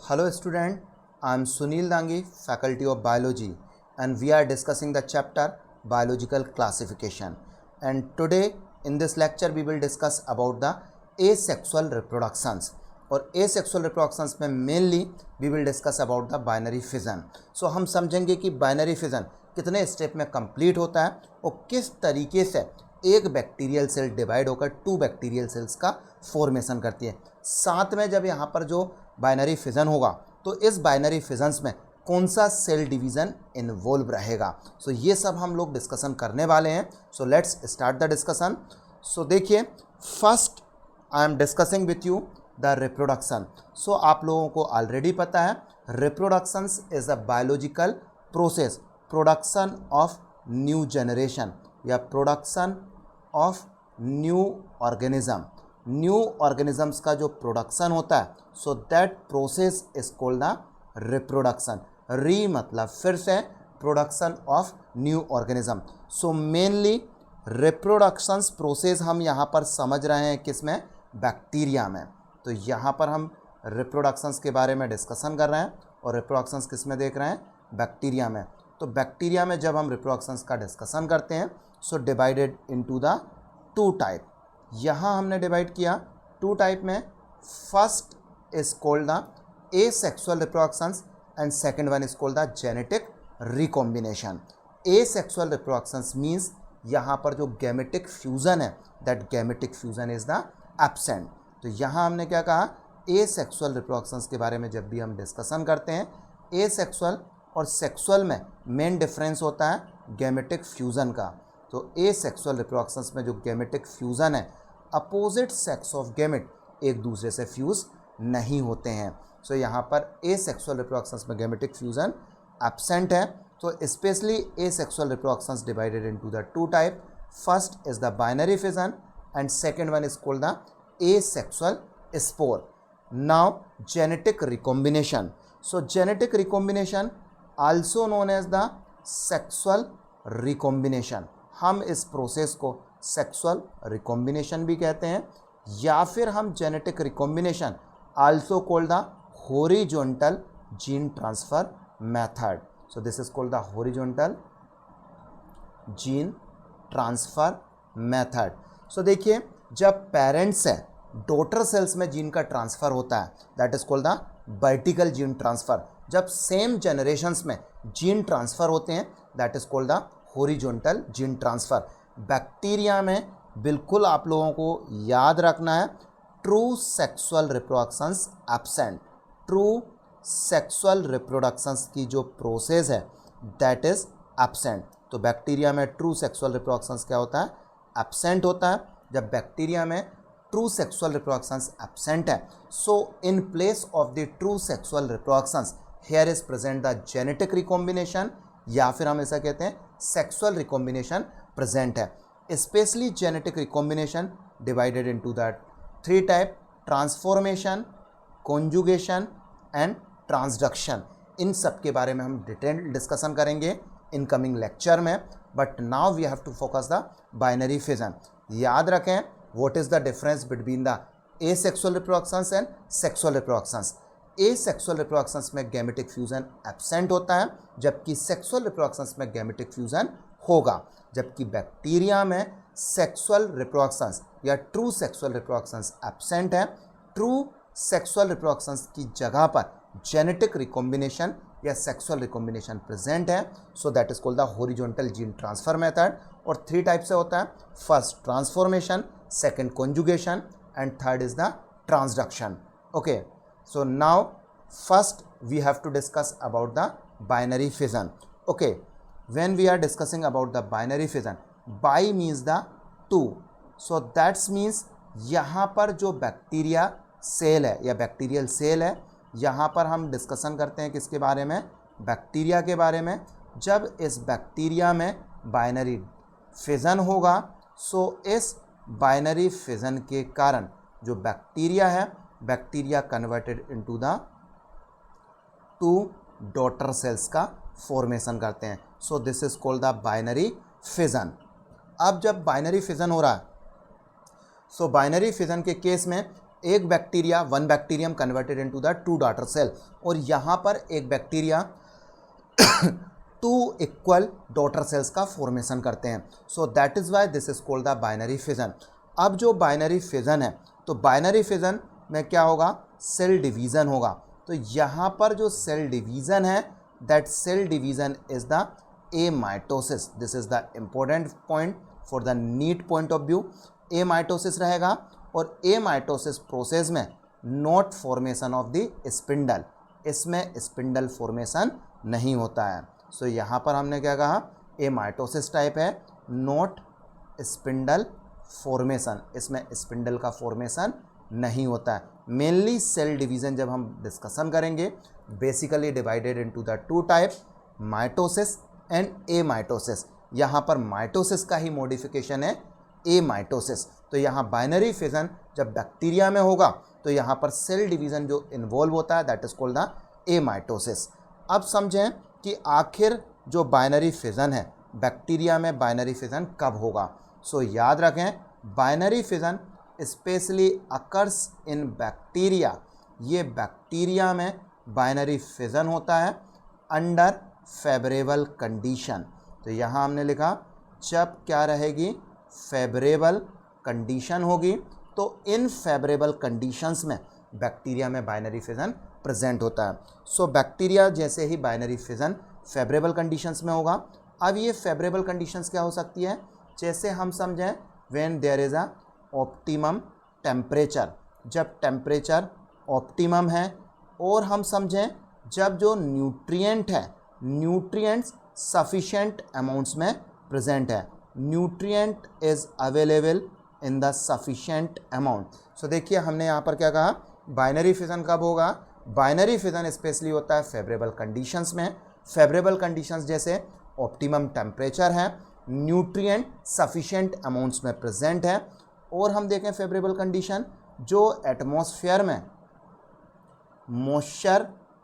Hello student, I am Sunil Dangi, Faculty of Biology, and we are discussing the chapter Biological Classification. And today in this lecture we will discuss about the asexual reproductions. और asexual reproductions में mainly we will discuss about the binary fission. So हम समझेंगे कि binary fission कितने step में complete होता है और किस तरीके से एक बैक्टीरियल सेल डिवाइड होकर 2 बैक्टीरियल सेल्स का फॉर्मेशन करती है। साथ में जब यहाँ पर जो बाइनरी फिजन होगा तो इस बाइनरी फिजन्स में कौन सा सेल डिवीज़न इन्वॉल्व रहेगा। सो ये सब हम लोग डिस्कशन करने वाले हैं। So let's start the discussion. So देखिए, first I am discussing with you the reproduction. So आप लोगों को ऑलरेडी पता है reproductions is a biological process, production of new generation या production of new organism. New organisms का जो production होता है, so that process is called the reproduction. Re मतलब फिर से production of new organism. So mainly reproductions process हम यहाँ पर समझ रहे हैं किसमें, बैक्टीरिया में। तो यहाँ पर हम रिप्रोडक्शंस के बारे में डिस्कशन कर रहे हैं और रिप्रोडक्शंस किस में देख रहे हैं, बैक्टीरिया में। तो बैक्टीरिया में जब हम रिप्रोडक्शंस का डिस्कशन करते हैं so divided into the 2 type. यहाँ हमने डिवाइड किया 2 टाइप में। First is called the asexual reproductions and second one is called the genetic recombination. Asexual reproductions means यहाँ पर जो गैमेटिक फ्यूजन है, that gametic fusion is the absent. तो यहाँ हमने क्या कहा, एसेक्सुअल रिप्रोडक्शंस के बारे में जब भी हम डिस्कशन करते हैं, एसेक्सुअल और सेक्सुअल में मेन डिफरेंस होता है गैमेटिक फ्यूज़न का। तो एसेक्सुअल रिप्रोडक्शंस में जो गैमेटिक फ्यूज़न है, अपोजिट सेक्स ऑफ गैमेट एक दूसरे से फ्यूज़ नहीं होते हैं। सो यहाँ पर एसेक्सुअल रिप्रोडक्शंस में गैमेटिक फ्यूज़न एब्सेंट है। तो specially asexual reproductions divided into the 2 type. First is the binary fission and second one is called the asexual spore. Now genetic recombination. So genetic recombination also known as the sexual recombination. हम इस process को sexual recombination भी कहते हैं, या फिर हम genetic recombination also called the horizontal gene transfer method. So this is called the horizontal gene transfer method. So देखिए, जब पेरेंट्स से डॉटर सेल्स में जीन का ट्रांसफ़र होता है, that is called the vertical gene transfer. जब same generations में gene transfer होते हैं, that is called the horizontal gene transfer. Bacteria में बिल्कुल आप लोगों को याद रखना है, true sexual reproductions absent. True sexual reproductions की जो प्रोसेस है दैट इज एब्सेंट। तो बैक्टीरिया में ट्रू सेक्सुअल रिप्रोडक्शंस क्या होता है, एब्सेंट होता है। जब बैक्टीरिया में ट्रू सेक्सुअल रिप्रोडक्शंस एब्सेंट है, so in place of the true sexual reproductions here is present the genetic recombination, या फिर हम ऐसा कहते हैं सेक्सुअल रिकॉम्बिनेशन प्रेजेंट है। Specially genetic recombination divided into the 3 type, transformation, conjugation and transduction. इन सब के बारे में हम डिटेल डिस्कशन करेंगे इन कमिंग लेक्चर में, but now we have to focus the binary fission. याद रखें, what is the difference between the asexual reproductions and sexual reproductions. Asexual reproductions में गैमेटिक फ्यूजन एब्सेंट होता है, जबकि सेक्सुअल रिप्रोडक्शंस में gametic fusion होगा। जबकि बैक्टीरिया में सेक्सुअल रिप्रोडक्शंस या ट्रू सेक्सुअल रिप्रोडक्शंस एब्सेंट है। ट्रू सेक्सुअल रिप्रोडक्शंस की जगह पर जेनेटिक रिकॉम्बिनेशन या सेक्सुअल रिकॉम्बिनेशन प्रेजेंट है। So that is called the horizontal gene transfer method. और 3 टाइप से होता है, first transformation, second conjugation and third is the transduction. Okay, so now first we have to discuss about the binary fission. Okay, when we are discussing about the binary fission, bi means the 2, so that means यहाँ पर जो bacteria cell है या bacterial cell है, यहाँ पर हम discussion करते हैं किसके बारे में, बैक्टीरिया के बारे में। जब इस बैक्टीरिया में बाइनरी फिजन होगा, सो इस बाइनरी फिजन के कारण जो बैक्टीरिया है, bacteria converted into the 2 daughter cells का फॉर्मेशन करते हैं। So this is called the binary fission. अब जब बाइनरी फिजन हो रहा है, सो बाइनरी फिजन के केस में एक bacteria, one bacterium converted into the two daughter cell, और यहाँ पर एक bacteria two equal daughter cells का फॉर्मेशन करते हैं. So that is why this is called the binary fission. अब जो बाइनरी फिजन है, तो बाइनरी फिजन में क्या होगा, सेल डिवीज़न होगा. तो यहाँ पर जो सेल डिवीज़न है, that cell division is the amitosis. This is the important point for the NEET point of view. Amitosis रहेगा, और एमाइटोसिस प्रोसेस में not formation of the spindle, इसमें स्पिंडल फॉर्मेशन नहीं होता है. सो यहाँ पर हमने क्या कहा, एमाइटोसिस टाइप है, नॉट स्पिंडल फॉर्मेशन, इसमें स्पिंडल का फॉर्मेशन नहीं होता है. मेनली सेल डिवीज़न जब हम डिस्कशन करेंगे, basically divided into the to type, mitosis and amitosis. यहाँ पर माइटोसिस का ही मॉडिफिकेशन है एमाइटोसिस. तो यहाँ बाइनरी फिजन जब बैक्टीरिया में होगा, तो यहाँ पर सेल डिवीज़न जो इन्वॉल्व होता है, that is called the amitosis. अब समझें कि आखिर जो बाइनरी फिजन है, बैक्टीरिया में बाइनरी फिजन कब होगा. सो याद रखें, binary fission specially occurs in bacteria. ये बैक्टीरिया में बाइनरी फिजन होता है अंडर फेवरेबल कंडीशन. तो यहाँ हमने लिखा जब क्या रहेगी, फेवरेबल कंडीशन होगी. तो इन फेवरेबल कंडीशंस में बैक्टीरिया में बाइनरी फिजन प्रेजेंट होता है. सो बैक्टीरिया जैसे ही बाइनरी फिजन फेवरेबल कंडीशंस में होगा. अब ये फेवरेबल कंडीशंस क्या हो सकती है, जैसे हम समझें when there is a optimum temperature, जब टेम्परेचर ऑप्टिमम है, और हम समझें जब जो न्यूट्रिएंट है, न्यूट्रिएंट्स सफिशेंट अमाउंट्स में प्रेजेंट है, nutrient is available in the sufficient amount. So देखिए हमने यहाँ पर क्या कहा, बाइनरी फिजन कब होगा, बाइनरी फिजन स्पेशली होता है फेवरेबल कंडीशंस में. फेवरेबल कंडीशंस जैसे ऑप्टिमम टेम्परेचर है, न्यूट्रिएंट सफिशेंट अमाउंट्स में प्रेजेंट है, और हम देखें फेवरेबल कंडीशन जो एटमॉस्फेयर में मॉइस्चर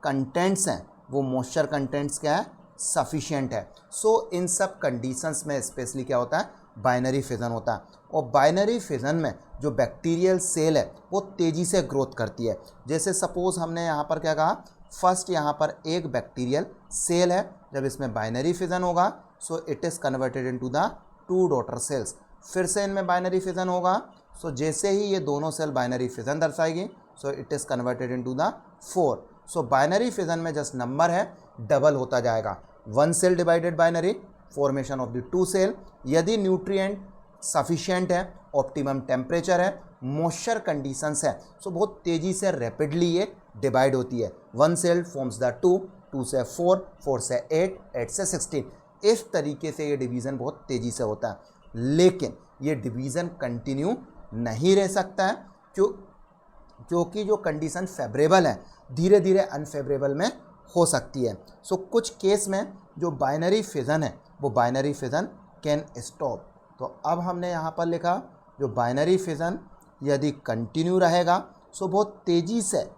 कंटेंट्स हैं, वो मॉइस्चर कंटेंट्स क्या है, सफिशिएंट है. सो इन सब कंडीशंस में स्पेशली क्या होता है, बाइनरी फिजन होता है. और बाइनरी फिजन में जो बैक्टीरियल सेल है वो तेज़ी से ग्रोथ करती है. जैसे सपोज हमने यहाँ पर क्या कहा, फर्स्ट यहाँ पर एक बैक्टीरियल सेल है, जब इसमें बाइनरी फिजन होगा, सो it is converted into the two daughter cells. फिर से इनमें बाइनरी फिजन होगा, सो जैसे ही ये दोनों सेल बाइनरी फिजन दर्शाएगी, so it is converted into the 4. So binary fission में जस्ट नंबर है, डबल होता जाएगा. One cell divided binary, formation of the two cell. यदि न्यूट्रिएंट सफिशिएंट है, ऑप्टिमम टेम्परेचर है, मॉइस्चर कंडीशंस है, सो बहुत तेज़ी से रैपिडली ये डिवाइड होती है. One cell forms the two, two से 4, 4 से 8, 8 से 16. इस तरीके से ये डिवीज़न बहुत तेज़ी से होता है. लेकिन ये डिवीज़न कंटिन्यू नहीं रह सकता है, क्योंकि जो कंडीशन फेवरेबल है धीरे धीरे अनफेवरेबल में हो सकती है. सो कुछ केस में जो बाइनरी फिजन है, वो बाइनरी फिजन कैन स्टॉप. तो अब हमने यहाँ पर लिखा जो बाइनरी फिजन यदि कंटिन्यू रहेगा, सो बहुत तेज़ी से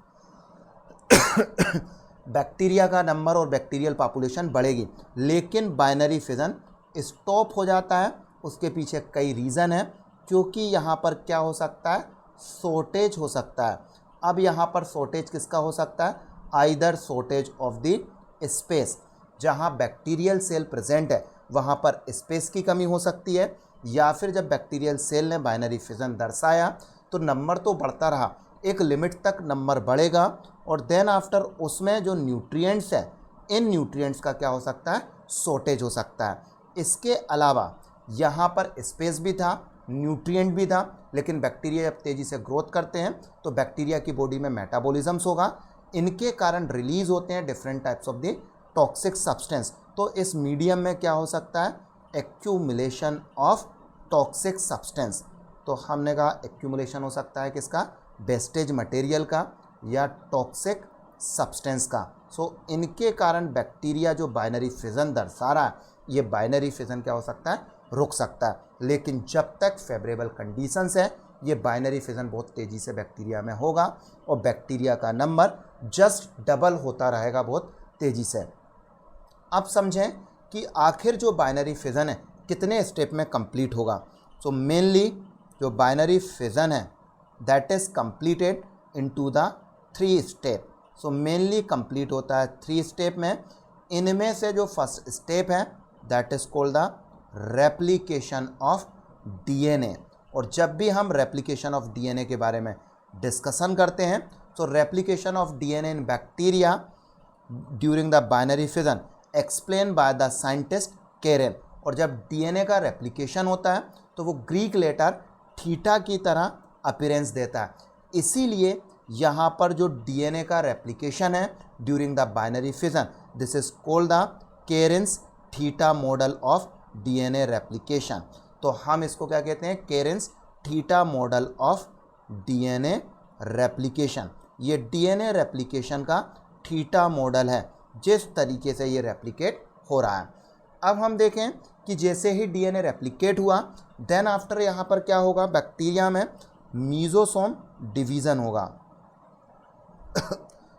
बैक्टीरिया का नंबर और बैक्टीरियल पॉपुलेशन बढ़ेगी. लेकिन बाइनरी फिजन स्टॉप हो जाता है, उसके पीछे कई रीज़न है, क्योंकि यहाँ पर क्या हो सकता है, शॉर्टेज हो सकता है. अब यहाँ पर शॉर्टेज किसका हो सकता है, either shortage of the space, जहाँ बैक्टीरियल सेल प्रेजेंट है वहाँ पर स्पेस की कमी हो सकती है, या फिर जब बैक्टीरियल सेल ने बाइनरी फिजन दर्शाया तो नंबर तो बढ़ता रहा, एक लिमिट तक नंबर बढ़ेगा, और देन आफ्टर उसमें जो न्यूट्रिएंट्स है, इन न्यूट्रिएंट्स का क्या हो सकता है, शॉर्टेज हो सकता है. इसके अलावा यहाँ पर स्पेस भी था, न्यूट्रिएंट भी था, लेकिन बैक्टीरिया जब तेज़ी से ग्रोथ करते हैं तो बैक्टीरिया की बॉडी में मेटाबॉलिज्म्स होगा, इनके कारण रिलीज़ होते हैं different types of the toxic substance. तो इस मीडियम में क्या हो सकता है, एक्यूमुलेशन ऑफ टॉक्सिक सब्सटेंस. तो हमने कहा एक्यूमुलेशन हो सकता है किसका, वेस्टेज मटेरियल का या टॉक्सिक सब्सटेंस का. सो इनके कारण बैक्टीरिया जो बाइनरी फिजन दर्शा रहा है, ये बाइनरी फिजन क्या हो सकता है, रुक सकता है. लेकिन जब तक फेवरेबल कंडीशंस है, ये बाइनरी फिजन बहुत तेज़ी से बैक्टीरिया में होगा, और बैक्टीरिया का नंबर जस्ट डबल होता रहेगा बहुत तेज़ी से. अब समझें कि आखिर जो बाइनरी फिजन है कितने स्टेप में कंप्लीट होगा. सो मेनली जो बाइनरी फिजन है that is completed into the 3 step. So mainly complete होता है 3 स्टेप में। इनमें से जो फर्स्ट स्टेप है that is called the replication of DNA. और जब भी हम रेप्लिकेशन ऑफ डीएनए के बारे में डिस्कशन करते हैं तो replication of DNA in bacteria during the binary fission explain by the scientist केरेन। और जब डीएनए का रेप्लिकेशन होता है तो वो ग्रीक लेटर थीटा की तरह अपीयरेंस देता है। इसीलिए यहाँ पर जो डीएनए का रेप्लिकेशन है during the binary fission, this is called the Cairns theta model of DNA replication. तो हम इसको क्या कहते हैं? Cairns theta model of DNA replication. ये डीएनए रेप्लिकेशन का थीटा मॉडल है, जिस तरीके से ये रेप्लिकेट हो रहा है। अब हम देखें कि जैसे ही डीएनए रेप्लिकेट हुआ देन आफ्टर यहाँ पर क्या होगा? बैक्टीरिया में मीजोसोम डिवीज़न होगा।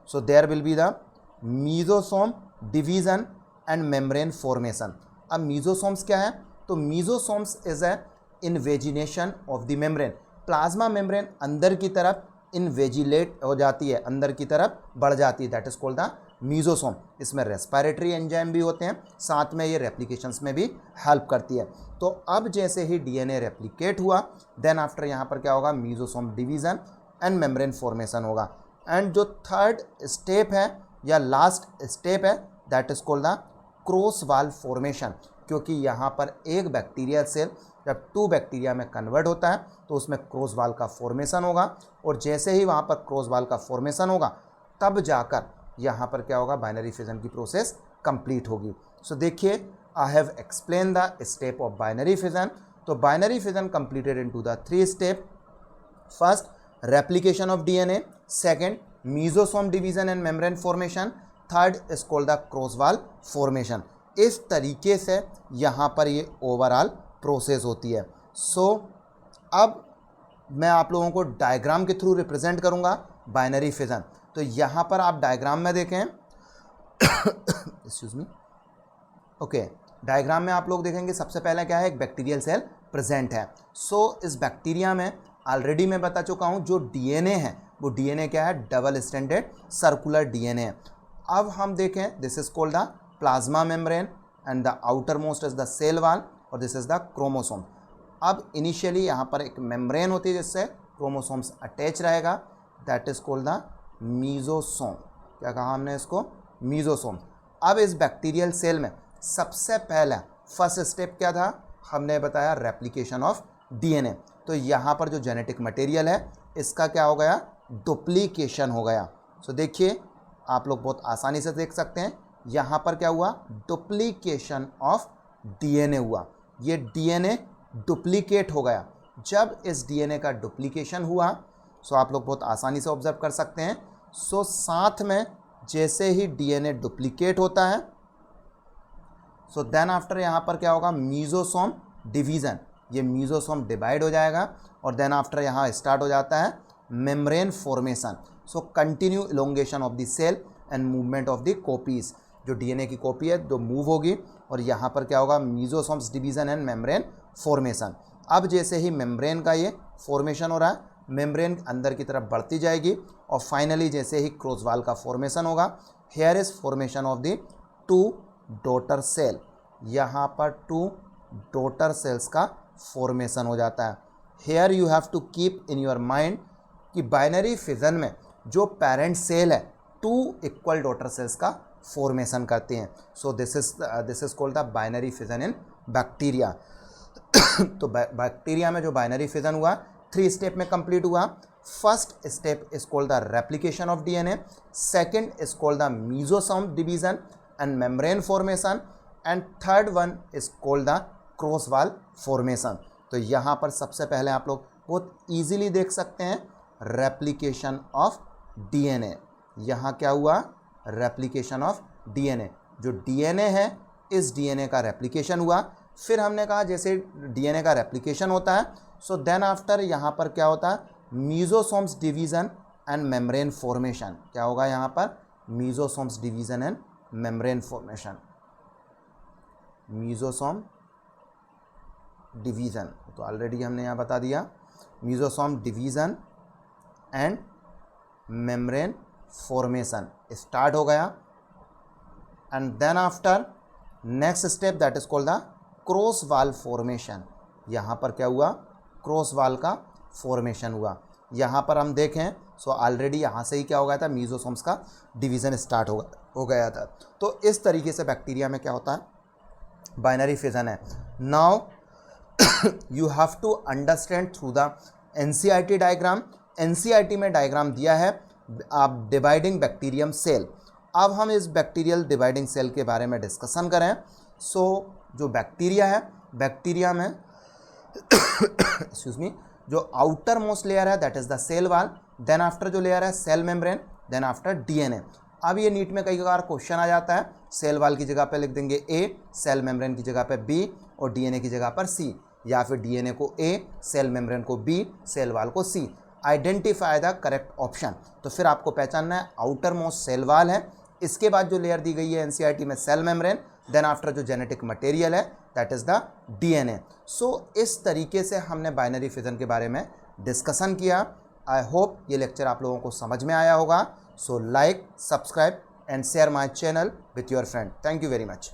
So there will be the mesosome division and membrane formation. अब मीजोसोम्स क्या है? तो mesosomes is a invagination of the membrane. Plasma membrane अंदर की तरफ इन्वेजिलेट हो जाती है, अंदर की तरफ बढ़ जाती है, that is called the mesosome. इसमें रेस्पिरेटरी एंजाइम भी होते हैं, साथ में ये रेप्लिकेशंस में भी हेल्प करती है। तो अब जैसे ही डीएनए रेप्लिकेट हुआ देन आफ्टर यहाँ पर क्या होगा? Mesosome division and membrane formation होगा। एंड जो थर्ड स्टेप है या लास्ट स्टेप है that is called the cross wall formation. क्योंकि यहाँ पर एक बैक्टीरियल सेल जब 2 बैक्टीरिया में कन्वर्ट होता है तो उसमें क्रॉस वाल का फॉर्मेशन होगा। और जैसे ही वहाँ पर क्रॉस वाल का फॉर्मेशन होगा तब जाकर यहाँ पर क्या होगा? बाइनरी फिजन की प्रोसेस कंप्लीट होगी। सो देखिए, I have explain the step of binary fission. तो binary fission completed into the 3 step. First, replication of DNA. Second, mesosome division and membrane formation. Third is called the cross wall formation. इस तरीके से यहाँ पर ये overall process होती है। सो अब मैं आप लोगों को डायग्राम के थ्रू रिप्रेजेंट करूँगा बाइनरी फिजन। तो यहाँ पर आप डायग्राम में देखें एक्सक्यूज मी, ओके, डायग्राम में आप लोग देखेंगे सबसे पहले क्या है? एक बैक्टीरियल सेल प्रेजेंट है। सो इस बैक्टीरिया में ऑलरेडी मैं बता चुका हूँ जो डीएनए है वो डीएनए क्या है? डबल स्टैंडर्ड सर्कुलर डीएनए है। अब हम देखें, this is called the plasma membrane and the outermost is the cell wall और दिस इज द क्रोमोसोम। अब इनिशियली यहाँ पर एक मेम्ब्रेन होती है जिससे क्रोमोसोम्स अटैच रहेगा, that is called the mesosome. क्या कहा हमने इसको? मीजोसोम। अब इस बैक्टीरियल सेल में सबसे पहला फर्स्ट स्टेप क्या था? हमने बताया रेप्लिकेशन ऑफ डीएनए। तो यहाँ पर जो जेनेटिक मटेरियल है इसका क्या हो गया? डुप्लीकेशन हो गया। सो देखिए, आप लोग बहुत आसानी से देख सकते हैं यहाँ पर क्या हुआ? डुप्लीकेशन ऑफ डीएनए हुआ। ये डीएनए डुप्लीकेट हो गया। जब इस डीएनए का डुप्लीकेशन हुआ सो आप लोग बहुत आसानी से ऑब्जर्व कर सकते हैं। सो साथ में जैसे ही डीएनए डुप्लीकेट होता है सो देन आफ्टर यहाँ पर क्या होगा? Mesosome division. ये मीजोसोम डिवाइड हो जाएगा और देन आफ्टर यहाँ स्टार्ट हो जाता है membrane formation. So continue elongation of the cell and movement of the copies. जो डीएनए की कॉपी है जो मूव होगी और यहाँ पर क्या होगा? Mesosomes division and membrane formation. अब जैसे ही मेम्ब्रेन का ये फॉर्मेशन हो रहा है, मेम्ब्रेन अंदर की तरफ बढ़ती जाएगी और फाइनली जैसे ही क्रॉस वाल का फॉर्मेशन होगा, here is formation of the 2 daughter cell. यहाँ पर 2 डॉटर सेल्स का फॉर्मेशन हो जाता है। Here you have to keep in your mind कि बाइनरी फिजन में जो पेरेंट सेल है 2 इक्वल डॉटर सेल्स का फॉर्मेशन करते हैं। So this is called the binary fission in bacteria. तो बैक्टीरिया में जो बाइनरी फिजन हुआ 3 स्टेप में कंप्लीट हुआ। First step is called the replication of DNA. Second is called the mesosome division and membrane formation and third one is called the cross wall formation. तो यहाँ पर सबसे पहले आप लोग बहुत इजीली देख सकते हैं रेप्लिकेशन ऑफ डीएनए। यहाँ क्या हुआ? Replication of DNA. जो डीएनए है इस डीएनए का रेप्लिकेशन हुआ। फिर हमने कहा जैसे डीएनए का रेप्लिकेशन होता है सो देन आफ्टर यहाँ पर क्या होता है? Mesosomes division and membrane formation. क्या होगा यहाँ पर? Mesosomes division and membrane formation. Mesosome division तो ऑलरेडी हमने यहाँ बता दिया। Mesosome division and membrane formation start हो गया। And then after next step that is called the cross wall formation. यहाँ पर क्या हुआ, क्रॉस वाल का फॉर्मेशन हुआ। यहाँ पर हम देखें सो ऑलरेडी यहाँ से ही क्या हो गया था, मीजोसोम्स का डिवीज़न स्टार्ट हो गया था। तो इस तरीके से बैक्टीरिया में क्या होता है, बाइनरी फिजन है। Now you have to understand through the NCERT diagram. NCERT में डायग्राम दिया है आप डिवाइडिंग बैक्टीरियम सेल। अब हम इस बैक्टीरियल डिवाइडिंग सेल के बारे में डिस्कशन करें। सो जो बैक्टीरिया है, बैक्टीरिया में एक्सक्यूज मी, जो आउटर मोस्ट लेयर है that is the cell wall, then after जो लेयर है cell membrane, then after DNA. अब ये नीट में कई बार क्वेश्चन आ जाता है, सेल वाल की जगह पे लिख देंगे ए, सेल मेम्ब्रेन की जगह पे बी और डीएनए की जगह पर सी, या फिर डीएनए को ए, सेल मेम्ब्रेन को बी, सेल वाल को C. Identify the correct option. तो फिर आपको पहचानना है आउटर मोस्ट सेल वाल है, इसके बाद जो लेयर दी गई है एनसीईआरटी में सेल मेम्ब्रेन, देन आफ्टर जो जेनेटिक मटेरियल है दैट इज द डीएनए। सो इस तरीके से हमने बाइनरी फिजन के बारे में डिस्कशन किया। आई होप ये लेक्चर आप लोगों को समझ में आया होगा। So like, subscribe and share my channel with your friend. Thank you very much.